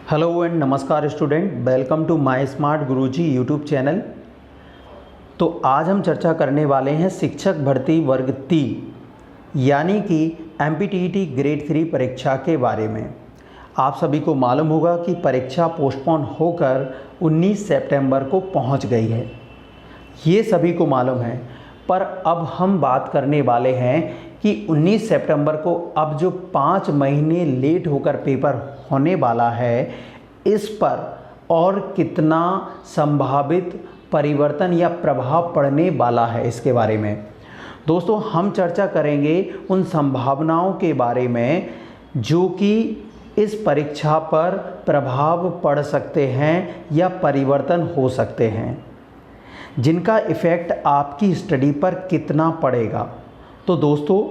Hello and नमस्कार student, welcome to my smart Guruji YouTube channel. तो आज हम चर्चा करने वाले हैं शिक्षक भर्ती वर्ग 3 यानी कि एमपीटीईटी ग्रेड 3 परीक्षा के बारे में। आप सभी को मालूम होगा कि परीक्षा पोस्टपोन होकर 19 सितंबर को पहुंच गई है, ये सभी को मालूम है। पर अब हम बात करने वाले हैं कि 19 सितंबर को अब जो 5 महीने लेट होकर पेपर होने वाला है, इस पर और कितना संभावित परिवर्तन या प्रभाव पड़ने वाला है, इसके बारे में दोस्तों हम चर्चा करेंगे उन संभावनाओं के बारे में जो कि इस परीक्षा पर प्रभाव पड़ सकते हैं या परिवर्तन हो सकते हैं, जिनका इफ़ेक्ट आपकी स्टडी पर कितना पड़ेगा। तो दोस्तों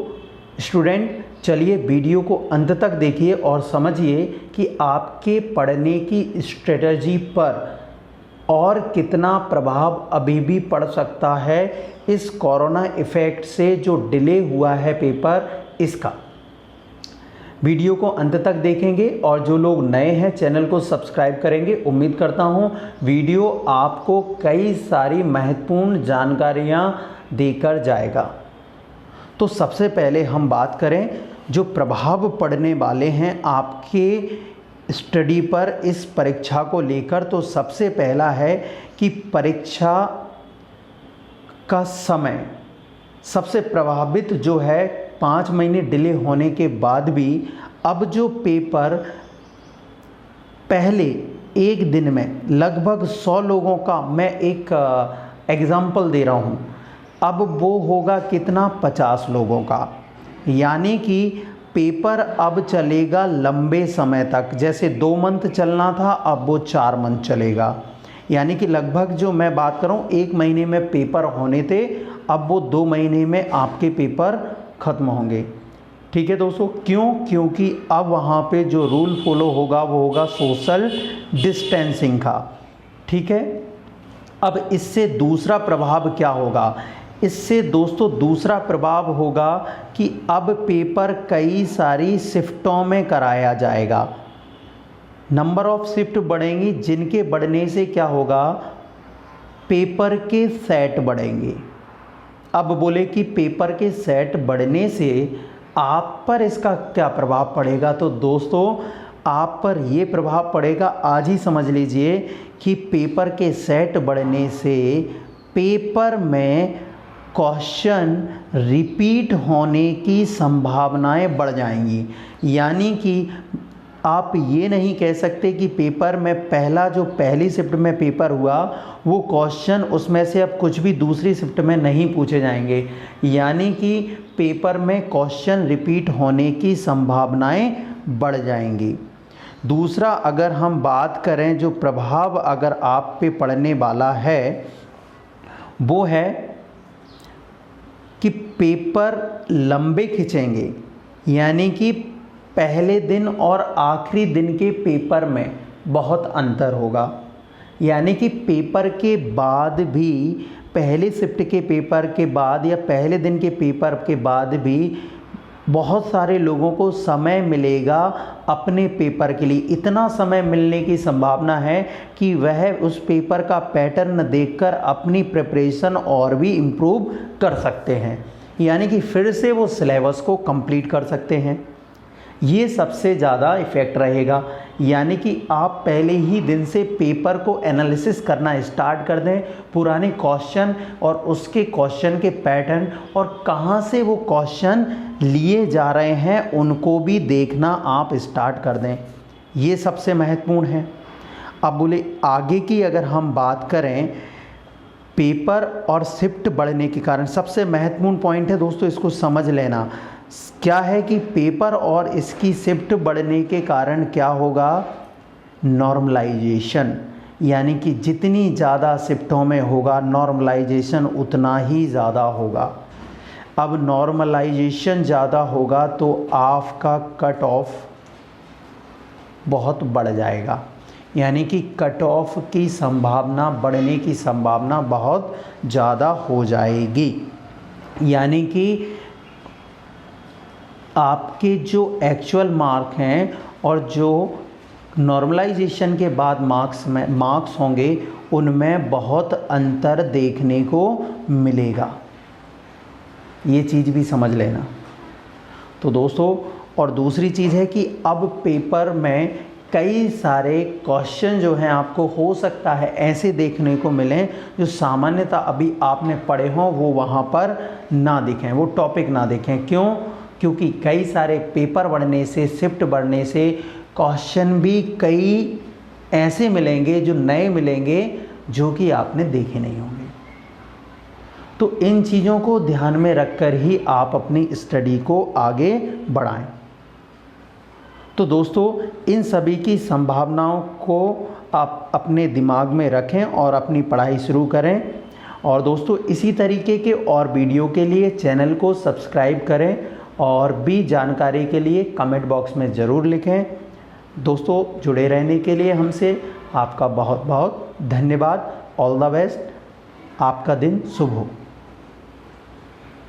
स्टूडेंट, चलिए वीडियो को अंत तक देखिए और समझिए कि आपके पढ़ने की स्ट्रेटजी पर और कितना प्रभाव अभी भी पड़ सकता है इस कोरोना इफ़ेक्ट से जो डिले हुआ है पेपर, इसका। वीडियो को अंत तक देखेंगे और जो लोग नए हैं चैनल को सब्सक्राइब करेंगे। उम्मीद करता हूं वीडियो आपको कई सारी महत्वपूर्ण जानकारियां देकर जाएगा। तो सबसे पहले हम बात करें जो प्रभाव पड़ने वाले हैं आपके स्टडी पर इस परीक्षा को लेकर। तो सबसे पहला है कि परीक्षा का समय सबसे प्रभावित जो है। 5 महीने डिले होने के बाद भी अब जो पेपर पहले एक दिन में लगभग 100 लोगों का, मैं एक एग्ज़ाम्पल दे रहा हूँ, अब वो होगा कितना, 50 लोगों का। यानी कि पेपर अब चलेगा लंबे समय तक। जैसे 2 मंथ चलना था, अब वो 4 मंथ चलेगा। यानी कि लगभग जो मैं बात कर रहा हूँ 1 महीने में पेपर होने थे, अब वो 2 महीने में आपके पेपर ख़त्म होंगे। ठीक है दोस्तों, क्यों? क्योंकि अब वहाँ पे जो रूल फॉलो होगा वो होगा सोशल डिस्टेंसिंग का। ठीक है, अब इससे दूसरा प्रभाव क्या होगा? इससे दोस्तों दूसरा प्रभाव होगा कि अब पेपर कई सारी शिफ्टों में कराया जाएगा। नंबर ऑफ शिफ्ट बढ़ेंगी, जिनके बढ़ने से क्या होगा, पेपर के सेट बढ़ेंगे। अब बोले कि पेपर के सेट बढ़ने से आप पर इसका क्या प्रभाव पड़ेगा? तो दोस्तों आप पर ये प्रभाव पड़ेगा, आज ही समझ लीजिए कि पेपर के सेट बढ़ने से पेपर में क्वेश्चन रिपीट होने की संभावनाएं बढ़ जाएंगी। यानी कि आप ये नहीं कह सकते कि पेपर में पहली शिफ्ट में पेपर हुआ वो क्वेश्चन उसमें से अब कुछ भी दूसरी शिफ्ट में नहीं पूछे जाएंगे। यानी कि पेपर में क्वेश्चन रिपीट होने की संभावनाएं बढ़ जाएंगी। दूसरा, अगर हम बात करें जो प्रभाव अगर आप पे पड़ने वाला है वो है कि पेपर लंबे खिंचेंगे। यानी कि पहले दिन और आखिरी दिन के पेपर में बहुत अंतर होगा। यानी कि पेपर के बाद भी, पहले शिफ्ट के पेपर के बाद या पहले दिन के पेपर के बाद भी बहुत सारे लोगों को समय मिलेगा अपने पेपर के लिए। इतना समय मिलने की संभावना है कि वह उस पेपर का पैटर्न देखकर अपनी प्रिपरेशन और भी इम्प्रूव कर सकते हैं। यानी कि फिर से वो सिलेबस को कंप्लीट कर सकते हैं। ये सबसे ज़्यादा इफ़ेक्ट रहेगा। यानी कि आप पहले ही दिन से पेपर को एनालिसिस करना स्टार्ट कर दें, पुराने क्वेश्चन और उसके क्वेश्चन के पैटर्न और कहाँ से वो क्वेश्चन लिए जा रहे हैं उनको भी देखना आप स्टार्ट कर दें। ये सबसे महत्वपूर्ण है। अब बोले आगे की अगर हम बात करें पेपर और शिफ्ट बढ़ने के कारण, सबसे महत्वपूर्ण पॉइंट है दोस्तों, इसको समझ लेना। क्या है कि पेपर और इसकी शिफ्ट बढ़ने के कारण क्या होगा, नॉर्मलाइजेशन। यानी कि जितनी ज़्यादा शिफ्टों में होगा नॉर्मलाइजेशन उतना ही ज़्यादा होगा। अब नॉर्मलाइजेशन ज़्यादा होगा तो आपका कट ऑफ बहुत बढ़ जाएगा। यानी कि कट ऑफ की संभावना बढ़ने की संभावना बहुत ज़्यादा हो जाएगी। यानी कि आपके जो एक्चुअल मार्क हैं और जो नॉर्मलाइजेशन के बाद मार्क्स होंगे उनमें बहुत अंतर देखने को मिलेगा। ये चीज़ भी समझ लेना। तो दोस्तों, और दूसरी चीज़ है कि अब पेपर में कई सारे क्वेश्चन जो हैं आपको हो सकता है ऐसे देखने को मिलें जो सामान्यतः अभी आपने पढ़े हों वो वहाँ पर ना दिखें, वो टॉपिक ना दिखें। क्यों? क्योंकि कई सारे पेपर बढ़ने से, शिफ्ट बढ़ने से क्वेश्चन भी कई ऐसे मिलेंगे जो नए मिलेंगे जो कि आपने देखे नहीं होंगे। तो इन चीज़ों को ध्यान में रखकर ही आप अपनी स्टडी को आगे बढ़ाएं। तो दोस्तों, इन सभी की संभावनाओं को आप अपने दिमाग में रखें और अपनी पढ़ाई शुरू करें। और दोस्तों, इसी तरीके के और वीडियो के लिए चैनल को सब्सक्राइब करें और भी जानकारी के लिए कमेंट बॉक्स में ज़रूर लिखें। दोस्तों, जुड़े रहने के लिए हमसे आपका बहुत बहुत धन्यवाद। All the best. आपका दिन शुभ हो।